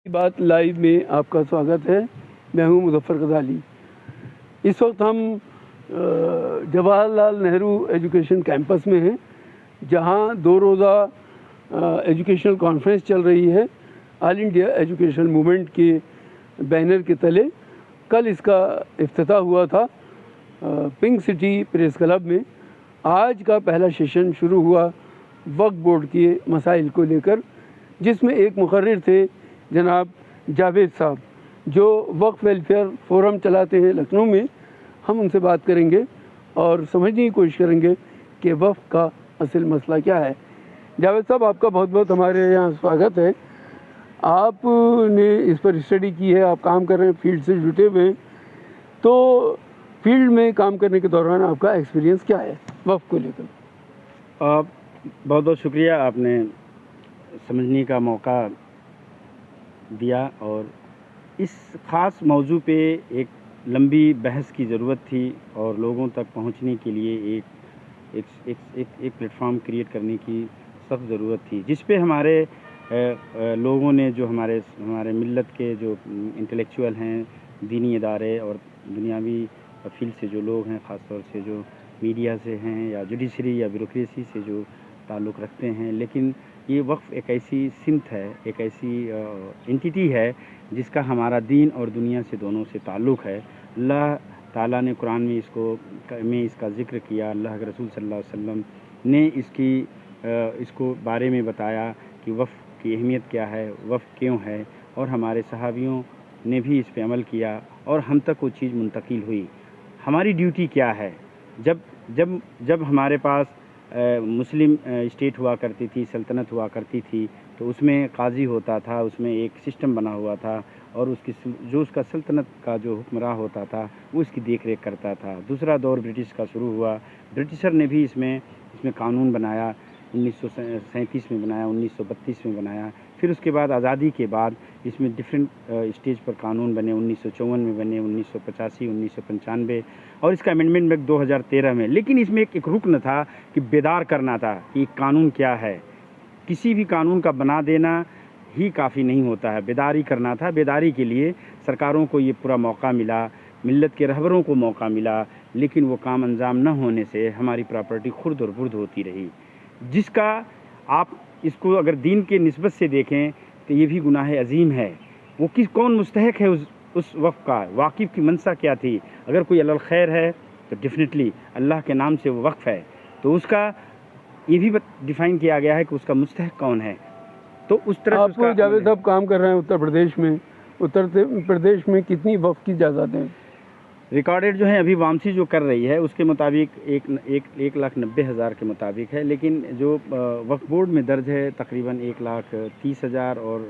बात लाइव में आपका स्वागत है। मैं हूं मुज़फ़्फ़र ग़ज़ाली। इस वक्त हम जवाहरलाल नेहरू एजुकेशन कैंपस में हैं, जहां 2 रोज़ा एजुकेशनल कॉन्फ्रेंस चल रही है ऑल इंडिया एजुकेशन मूवमेंट के बैनर के तले। कल इसका इफ्तिताह हुआ था पिंक सिटी प्रेस क्लब में। आज का पहला सेशन शुरू हुआ वक्फ बोर्ड के मसाइल को लेकर, जिसमें एक मुकर्रिर थे जनाब जावेद साहब, जो वक्फ वेलफेयर फोरम चलाते हैं लखनऊ में। हम उनसे बात करेंगे और समझने की कोशिश करेंगे कि वक्फ का असल मसला क्या है। जावेद साहब, आपका बहुत बहुत हमारे यहाँ स्वागत है। आपने इस पर स्टडी की है, आप काम कर रहे हैं, फील्ड से जुटे हुए हैं। तो फील्ड में काम करने के दौरान आपका एक्सपीरियंस क्या है वक्फ को लेकर? बहुत बहुत शुक्रिया, आपने समझने का मौका दिया। और इस ख़ास मौजू पे एक लंबी बहस की ज़रूरत थी और लोगों तक पहुंचने के लिए एक प्लेटफॉर्म क्रिएट करने की सख्त ज़रूरत थी, जिस पे हमारे लोगों ने, जो हमारे मिल्लत के जो इंटेलेक्चुअल हैं, दीनी इदारे और दुनियावी फील्ड से जो लोग हैं, ख़ास तौर से जो मीडिया से हैं या जुडिशरी या ब्यूरोक्रेसी से जो ताल्लुक़ रखते हैं। लेकिन ये वक्फ एक ऐसी सिमत है, एक ऐसी एंटिटी है जिसका हमारा दीन और दुनिया से दोनों से ताल्लुक़ है। अल्लाह ताला ने कुरान में इसका ज़िक्र किया। अल्लाह के रसूल सल्लल्लाहु अलैहि वसल्लम ने इसको बारे में बताया कि वक्फ की अहमियत क्या है, वक्फ क्यों है, और हमारे सहाबियों ने भी इस पे अमल किया और हम तक वो चीज़ मुंतकिल हुई। हमारी ड्यूटी क्या है? जब हमारे पास मुस्लिम स्टेट हुआ करती थी, सल्तनत हुआ करती थी, तो उसमें काजी होता था, उसमें एक सिस्टम बना हुआ था और उसका सल्तनत का जो हुक्मरान होता था वो इसकी देख रेख करता था। दूसरा दौर ब्रिटिश का शुरू हुआ। ब्रिटिशर ने भी इसमें कानून बनाया, 1937 में बनाया, 1932 में बनाया। फिर उसके बाद आज़ादी के बाद इसमें डिफरेंट स्टेज पर कानून बने, 1954 में बने, 1985, 1995 और इसका अमेंडमेंट में 2013 में। लेकिन इसमें एक रुकन था कि बेदार करना था कि कानून क्या है। किसी भी कानून का बना देना ही काफ़ी नहीं होता है, बेदारी करना था। बेदारी के लिए सरकारों को ये पूरा मौका मिला, मिल्लत के रहबरों को मौका मिला, लेकिन वो काम अंजाम न होने से हमारी प्रॉपर्टी खुर्द और बुर्द होती रही, जिसका आप इसको अगर दीन के निस्बत से देखें तो ये भी गुनाह अजीम है। वो कौन मुस्तहक है उस वक़्फ़ का? वाकिफ़ की मंशा क्या थी? अगर कोई अलल खैर है तो डेफिनेटली अल्लाह के नाम से वो वक्फ़ है, तो उसका ये भी डिफ़ाइन किया गया है कि उसका मुस्तहक कौन है। तो उस तरह आप जावेद साहब काम कर रहे हैं उत्तर प्रदेश में। उत्तर प्रदेश में कितनी वक्फ की जायदादें हैं? रिकॉर्डेड जो है अभी वामसी जो कर रही है उसके मुताबिक 1,90,000 के मुताबिक है, लेकिन जो वक्फ बोर्ड में दर्ज है तकरीबन 1,30,000 और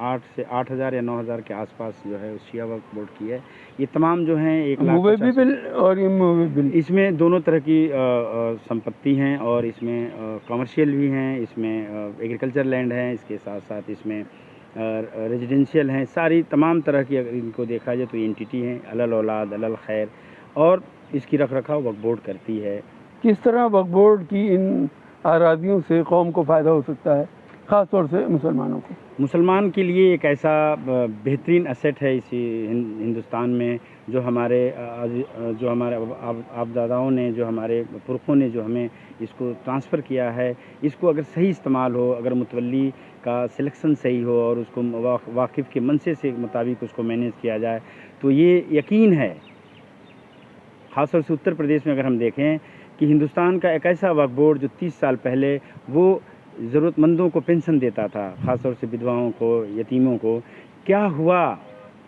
8,000 या 9,000 के आसपास जो है शिया वक्फ बोर्ड की है। ये तमाम जो हैं 1,50,000 और इमूवेबल, इसमें दोनों तरह की संपत्ति हैं और इसमें कमर्शियल भी हैं, इसमें एग्रीकल्चर लैंड हैं, इसके साथ साथ इसमें रेजिडेंशियल हैं। सारी तमाम तरह की अगर इनको देखा जाए तो ये एंटिटी हैं, अलल औलाद, अलल खैर, और इसकी रख रखाव वक्फ बोर्ड करती है। किस तरह वक्फ बोर्ड की इन आरादियों से कौम को फ़ायदा हो सकता है, ख़ास तौर से मुसलमानों को? मुसलमान के लिए एक ऐसा बेहतरीन असेट है इसी हिंदुस्तान में, जो हमारे आपदादाओं ने, जो हमारे पुरखों ने जो हमें इसको ट्रांसफ़र किया है, इसको अगर सही इस्तेमाल हो, अगर मुतवल्ली का सिलेक्शन सही हो और उसको वाकिफ़ के मनसे से मुताबिक उसको मैनेज किया जाए, तो ये यकीन है, ख़ास तौर से उत्तर प्रदेश में अगर हम देखें कि हिंदुस्तान का एक ऐसा वक्फ बोर्ड जो 30 साल पहले वो ज़रूरतमंदों को पेंशन देता था, ख़ास तौर से विधवाओं को, यतीमों को। क्या हुआ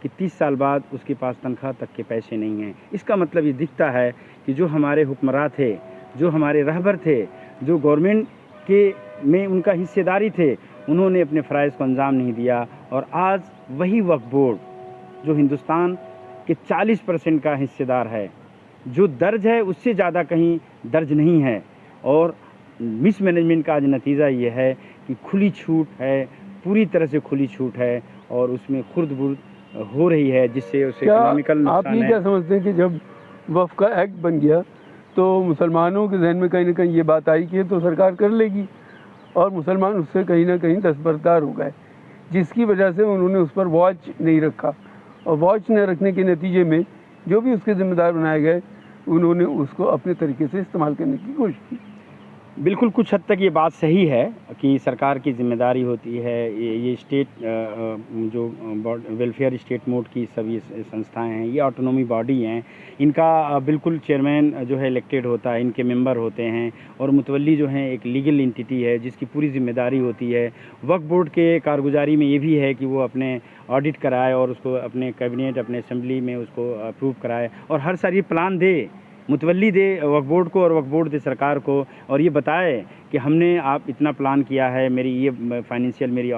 कि 30 साल बाद उसके पास तनख्वाह तक के पैसे नहीं हैं। इसका मतलब ये दिखता है कि जो हमारे हुक्मरान थे, जो हमारे रहबर थे, जो गवर्नमेंट के में उनका हिस्सेदारी थे, उन्होंने अपने फ़राइज़ को अंजाम नहीं दिया। और आज वही वक्फ बोर्ड जो हिंदुस्तान के 40% का हिस्सेदार है, जो दर्ज है उससे ज़्यादा कहीं दर्ज नहीं है। और मिसमैनेजमेंट का आज नतीजा ये है कि खुली छूट है, पूरी तरह से खुली छूट है और उसमें खुर्द बुर्द हो रही है, जिससे उसे इकोनॉमिकल नुकसान है। आप ये क्या समझते हैं कि जब वक्फ का एक्ट बन गया तो मुसलमानों के जहन में कहीं ना कहीं ये बात आई कि तो सरकार कर लेगी और मुसलमान उससे कहीं ना कहीं दस्तबरदार हो गए? जिसकी वजह से उन्होंने उस पर वॉच नहीं रखा, और वॉच न रखने के नतीजे में जो भी उसके ज़िम्मेदार बनाए गए उन्होंने उसको अपने तरीके से इस्तेमाल करने की कोशिश की। बिल्कुल, कुछ हद तक ये बात सही है कि सरकार की ज़िम्मेदारी होती है, ये स्टेट जो वेलफेयर स्टेट मोड की सभी संस्थाएं हैं, ये ऑटोनॉमी बॉडी हैं, इनका बिल्कुल चेयरमैन जो है इलेक्टेड होता है, इनके मेंबर होते हैं, और मुतवल्ली जो हैं एक लीगल एंटिटी है जिसकी पूरी ज़िम्मेदारी होती है। वक्फ बोर्ड के कारगुजारी में ये भी है कि वो अपने ऑडिट कराए और उसको अपने कैबिनेट, अपने असेंबली में उसको अप्रूव कराए, और हर साल ये प्लान दे, मुतवल्ली दे वक्फ बोर्ड को और वक्फ बोर्ड दे सरकार को, और ये बताए कि हमने आप इतना प्लान किया है, मेरी ये फाइनेंशियल मेरी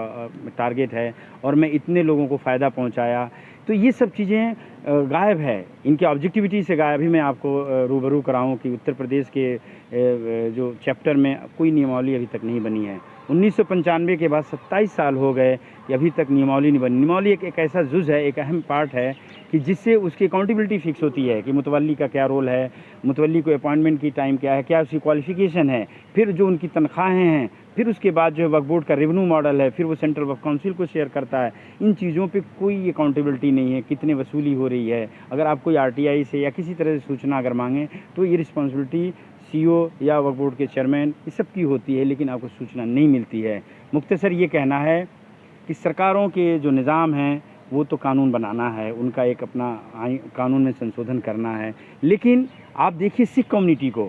टारगेट है और मैं इतने लोगों को फ़ायदा पहुंचाया। तो ये सब चीज़ें गायब है, इनकी ऑब्जेक्टिविटी से गायब। ही मैं आपको रूबरू कराऊं कि उत्तर प्रदेश के जो चैप्टर में कोई नियमावली अभी तक नहीं बनी है। 1995 के बाद 27 साल हो गए कि अभी तक नियमावली नहीं बनी। नियमावली एक ऐसा जुज़ है, एक अहम पार्ट है कि जिससे उसकी अकाउंटेबिलिटी फिक्स होती है कि मुतवल्ली का क्या रोल है, मुतवल्ली को अपॉइंटमेंट की टाइम क्या है, क्या उसकी क्वालिफ़िकेशन है, फिर जो उनकी तनख्वाहें हैं, फिर उसके बाद जो है वक्फ बोर्ड का रेवेन्यू मॉडल है, फिर वो सेंट्रल वक्फ काउंसिल को शेयर करता है। इन चीज़ों पे कोई अकाउंटेबिलिटी नहीं है, कितने वसूली हो रही है। अगर आप कोई आरटीआई से या किसी तरह से सूचना अगर मांगें तो ये रिस्पॉन्सिबिलिटी सीईओ या वक्फ बोर्ड के चेयरमैन ये सब की होती है, लेकिन आपको सूचना नहीं मिलती है। मुख्तसर ये कहना है कि सरकारों के जो निज़ाम हैं वो तो कानून बनाना है, उनका एक अपना कानून में संशोधन करना है, लेकिन आप देखिए सिख कम्युनिटी को,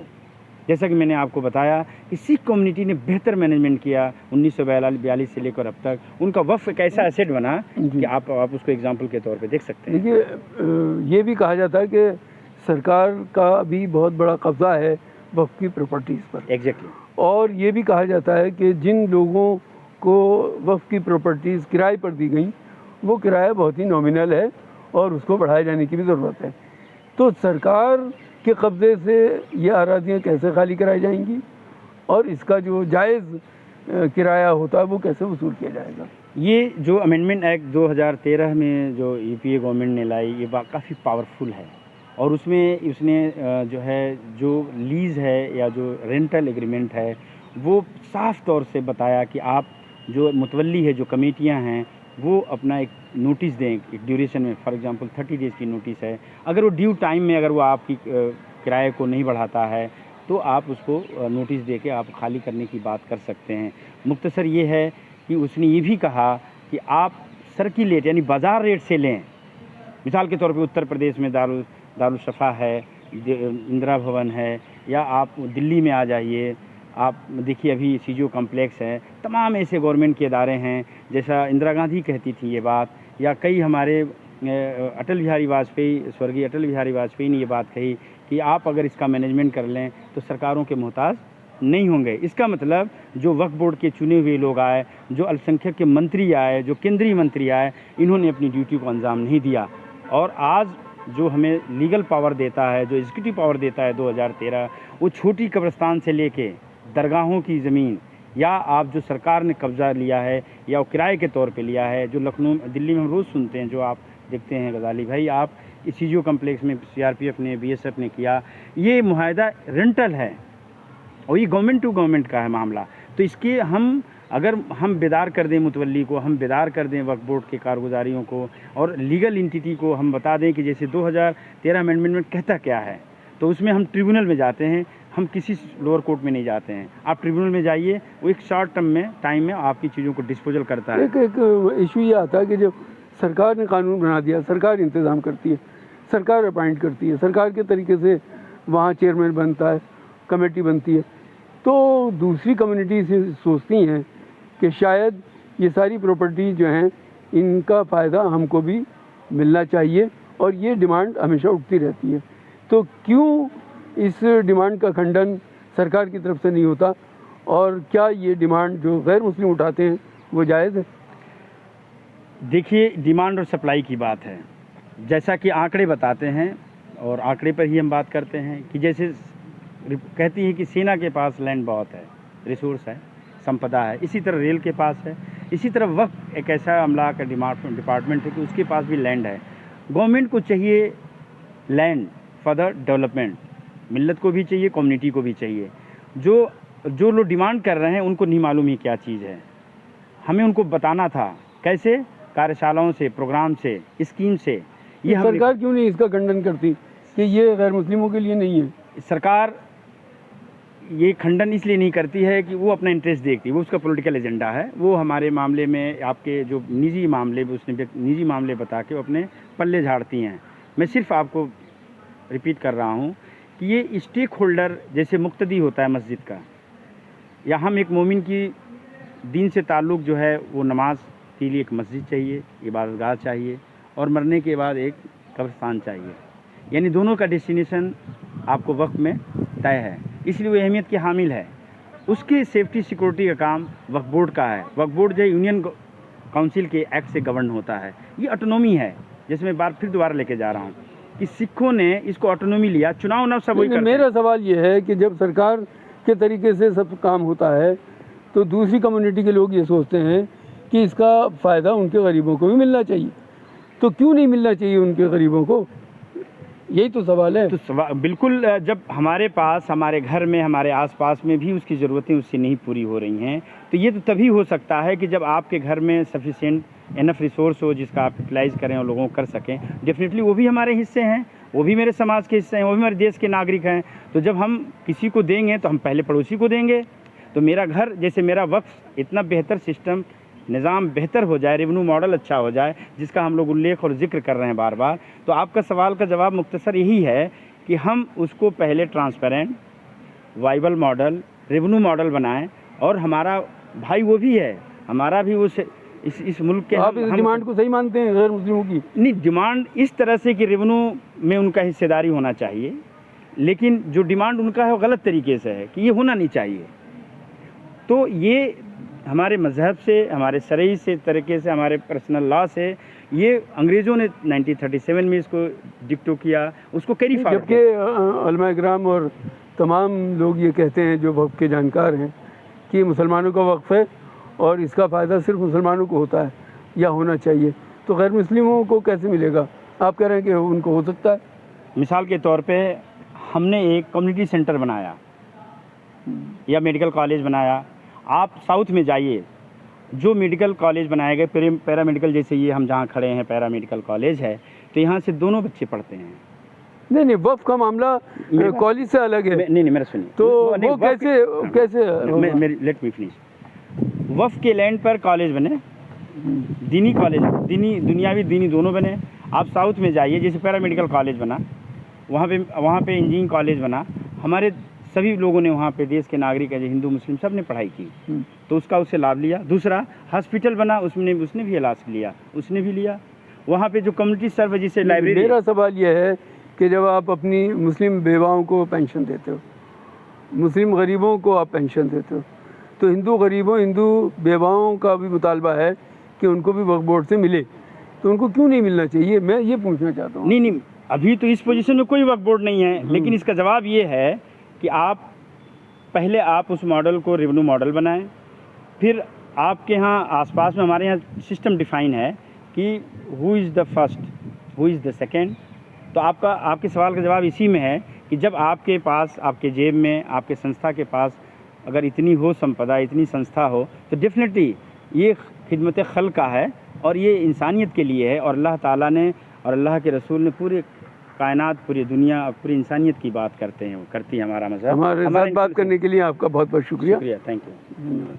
जैसा कि मैंने आपको बताया कि सिख कम्युनिटी ने बेहतर मैनेजमेंट किया 1942 से लेकर अब तक। उनका वक्फ एक ऐसा एसेट बना कि आप उसको एग्जाम्पल के तौर पे देख सकते हैं। देखिए, ये भी कहा जाता है कि सरकार का भी बहुत बड़ा कब्जा है वक्फ की प्रॉपर्टीज़ पर। एग्जैक्टली। और ये भी कहा जाता है कि जिन लोगों को वक्फ की प्रॉपर्टीज़ किराए पर दी गई वो किराया बहुत ही नॉमिनल है और उसको बढ़ाए जाने की भी ज़रूरत है। तो सरकार के कब्ज़े से ये अराज़ियाँ कैसे खाली कराई जाएंगी और इसका जो जायज़ किराया होता है वो कैसे वसूल किया जाएगा। ये जो अमेंडमेंट एक्ट 2013 में जो यूपीए गवर्नमेंट ने लाई, ये काफ़ी पावरफुल है, और उसमें उसने जो है जो लीज़ है या जो रेंटल एग्रीमेंट है वो साफ़ तौर से बताया कि आप जो मुतवल्ली है, जो कमेटियां हैं, वो अपना एक नोटिस दें एक ड्यूरेशन में। फॉर एग्जांपल 30 डेज़ की नोटिस है, अगर वो ड्यू टाइम में अगर वो आपकी किराए को नहीं बढ़ाता है तो आप उसको नोटिस दे के आप खाली करने की बात कर सकते हैं। मुख्तसर ये है कि उसने ये भी कहा कि आप सर्किलेट यानी बाज़ार रेट से लें। मिसाल के तौर पे उत्तर प्रदेश में दारुल-शफ़ा है, इंदिरा भवन है, या आप दिल्ली में आ जाइए, आप देखिए अभी सीजीओ कॉम्प्लेक्स है, तमाम ऐसे गवर्नमेंट के इदारे हैं। जैसा इंदिरा गांधी कहती थी ये बात, या कई हमारे अटल बिहारी वाजपेयी, स्वर्गीय अटल बिहारी वाजपेयी ने ये बात कही कि आप अगर इसका मैनेजमेंट कर लें तो सरकारों के मोहताज नहीं होंगे। इसका मतलब जो वक्फ बोर्ड के चुने हुए लोग आए, जो अल्पसंख्यक के मंत्री आए, जो केंद्रीय मंत्री आए, इन्होंने अपनी ड्यूटी को अंजाम नहीं दिया। और आज जो हमें लीगल पावर देता है, जो एग्जीक्यूटिव पावर देता है 2013, वो छोटी कब्रिस्तान से लेके दरगाहों की ज़मीन, या आप जो सरकार ने कब्ज़ा लिया है या वो किराए के तौर पे लिया है, जो लखनऊ दिल्ली में हम रोज़ सुनते हैं, जो आप देखते हैं गज़ाली भाई, आप इस सीजीओ कम्प्लेक्स में सीआरपीएफ ने, बीएसएफ ने किया, ये मुआहदा रेंटल है और ये गवर्नमेंट टू गवर्नमेंट का है मामला। तो इसके अगर हम बेदार कर दें मुतवल्ली को, हम बेदार कर दें वक्फ बोर्ड के कारगुजारियों को और लीगल एंटिटी को, हम बता दें कि जैसे 2013 अमेंडमेंट में कहता क्या है, तो उसमें हम ट्रिब्यूनल में जाते हैं, हम किसी लोअर कोर्ट में नहीं जाते हैं। आप ट्रिब्यूनल में जाइए, वो एक शॉर्ट टर्म में टाइम में आपकी चीज़ों को डिस्पोजल करता है। एक इशू ये आता है कि जब सरकार ने कानून बना दिया, सरकार इंतज़ाम करती है, सरकार अपॉइंट करती है, सरकार के तरीके से वहाँ चेयरमैन बनता है, कमेटी बनती है, तो दूसरी कम्युनिटी से सोचती हैं कि शायद ये सारी प्रॉपर्टी जो हैं इनका फ़ायदा हमको भी मिलना चाहिए, और ये डिमांड हमेशा उठती रहती है। तो क्यों इस डिमांड का खंडन सरकार की तरफ से नहीं होता, और क्या ये डिमांड जो गैर मुस्लिम उठाते हैं वो जायज़ है? देखिए, डिमांड और सप्लाई की बात है, जैसा कि आंकड़े बताते हैं, और आंकड़े पर ही हम बात करते हैं कि जैसे कहती है कि सेना के पास लैंड बहुत है, रिसोर्स है, संपदा है, इसी तरह रेल के पास है, इसी तरह वक्फ एक ऐसा अमला का डिपार्टमेंट है कि उसके पास भी लैंड है। गवर्नमेंट को चाहिए लैंड फॉर द डेवलपमेंट, मिल्लत को भी चाहिए, कम्युनिटी को भी चाहिए। जो लोग डिमांड कर रहे हैं उनको नहीं मालूम ही क्या चीज़ है, हमें उनको बताना था कैसे? कार्यशालाओं से, प्रोग्राम से, स्कीम से। ये हम सरकार क्यों नहीं इसका खंडन करती कि ये गैर मुस्लिमों के लिए नहीं है? सरकार ये खंडन इसलिए नहीं करती है कि वो अपना इंटरेस्ट देखती है, वो उसका पॉलिटिकल एजेंडा है। वो हमारे मामले में आपके जो निजी मामले बता के वो अपने पल्ले झाड़ती हैं। मैं सिर्फ आपको रिपीट कर रहा हूँ कि ये स्टेक होल्डर जैसे मुक्तदी होता है मस्जिद का, या हम एक मोमिन की दीन से ताल्लुक़ जो है वो नमाज के लिए एक मस्जिद चाहिए, इबादतगाह चाहिए, और मरने के बाद एक कब्रिस्तान चाहिए। यानी दोनों का डेस्टिनेशन आपको वक्त में तय है, इसलिए वो अहमियत की हामिल है। उसके सेफ्टी सिक्योरिटी का काम वक्फ बोर्ड का है। वक्फ बोर्ड जो यूनियन काउंसिल के एक्ट से गवर्न होता है। ये ऑटोनॉमी है, जैसे मैं फिर दोबारा लेके जा रहा हूँ कि सिखों ने इसको ऑटोनॉमी लिया, चुनाव न सब वही करते हैं। मेरा सवाल ये है कि जब सरकार के तरीके से सब काम होता है तो दूसरी कम्युनिटी के लोग ये सोचते हैं कि इसका फ़ायदा उनके गरीबों को भी मिलना चाहिए, तो क्यों नहीं मिलना चाहिए उनके गरीबों को? यही तो सवाल है। तो बिल्कुल, जब हमारे पास, हमारे घर में, हमारे आसपास में भी उसकी ज़रूरतें उससे नहीं पूरी हो रही हैं, तो ये तो तभी हो सकता है कि जब आपके घर में सफिशिएंट इनफ रिसोर्स हो जिसका आप यूटिलाइज़ करें और लोगों को कर सकें। डेफिनेटली वो भी हमारे हिस्से हैं, वो भी मेरे समाज के हिस्से हैं, वो भी हमारे देश के नागरिक हैं। तो जब हम किसी को देंगे तो हम पहले पड़ोसी को देंगे। तो मेरा घर, जैसे मेरा वक्फ, इतना बेहतर सिस्टम, निज़ाम बेहतर हो जाए, रेवेन्यू मॉडल अच्छा हो जाए, जिसका हम लोग उल्लेख और जिक्र कर रहे हैं बार बार। तो आपका सवाल का जवाब मुख्तसर यही है कि हम उसको पहले transparent, viable model, revenue model बनाएं। और हमारा भाई वो भी है, हमारा भी उस इस मुल्क के। आप इस डिमांड को सही मानते हैं गैर मुस्लिमों की? नहीं, डिमांड इस तरह से कि रेवेन्यू में उनका हिस्सेदारी होना चाहिए, लेकिन जो डिमांड उनका है वो गलत तरीके से है कि ये होना नहीं चाहिए। तो ये हमारे मज़हब से, हमारे शरई से तरीके से, हमारे पर्सनल लॉ से, ये अंग्रेज़ों ने 1937 में इसको डिक्टो किया, उसको कैरी फॉरवर्ड किया। जबकि उलमा इकराम और तमाम लोग ये कहते हैं जो वक्फ के जानकार हैं कि मुसलमानों का वक्फ है और इसका फ़ायदा सिर्फ मुसलमानों को होता है या होना चाहिए, तो गैर मुस्लिमों को कैसे मिलेगा? आप कह रहे हैं कि उनको हो सकता है। मिसाल के तौर पे हमने एक कम्युनिटी सेंटर बनाया या मेडिकल कॉलेज बनाया। आप साउथ में जाइए, जो मेडिकल कॉलेज बनाए गए, पैरा मेडिकल, जैसे ये हम जहाँ खड़े हैं पैरा मेडिकल कॉलेज है, तो यहाँ से दोनों बच्चे पढ़ते हैं। नहीं, वक्फ का मामला कॉलेज से अलग है। नहीं, मेरा सुनिए, तो वो कैसे लेट मी फिनिश। वक्फ के लैंड पर कॉलेज बने, दीनी कॉलेज, दुनियावी दीनी दोनों बने। आप साउथ में जाइए, जैसे पैरा मेडिकल कॉलेज बना, वहाँ पे इंजीनियरिंग कॉलेज बना। हमारे सभी लोगों ने वहाँ पे, देश के नागरिक है, हिंदू मुस्लिम सब ने पढ़ाई की, तो उसका उससे लाभ लिया। दूसरा हॉस्पिटल बना, उसने भी इलाज लिया, उसने भी लिया। वहाँ पे जो कम्युनिटी सर्व, जिसे लाइब्रेरी। मेरा सवाल यह है कि जब आप अपनी मुस्लिम बेवाओं को पेंशन देते हो, मुस्लिम गरीबों को आप पेंशन देते हो, तो हिंदू गरीबों, हिंदू बेवाओं का भी मुतालबा है कि उनको भी वक्फ बोर्ड से मिले, तो उनको क्यों नहीं मिलना चाहिए? मैं ये पूछना चाहता हूँ। नहीं, अभी तो इस पोजीशन में कोई वक्फ बोर्ड नहीं है, लेकिन इसका जवाब ये है कि पहले आप उस मॉडल को रेवेन्यू मॉडल बनाएं। फिर आपके यहाँ आसपास में, हमारे यहाँ सिस्टम डिफाइन है कि who is the first, who is the second. तो आपके सवाल का जवाब इसी में है कि जब आपके पास, आपके जेब में, आपके संस्था के पास अगर इतनी हो संपदा, इतनी संस्था हो, तो डेफिनेटली ये खिदमत खल्क़ का है और ये इंसानियत के लिए है। और अल्लाह ताला ने और अल्लाह के रसूल ने पूरे कायनात, पूरी दुनिया, पूरी इंसानियत की बात करती है हमारा मज़हब। हमारे साथ बात करने के लिए आपका बहुत बहुत शुक्रिया। Thank you.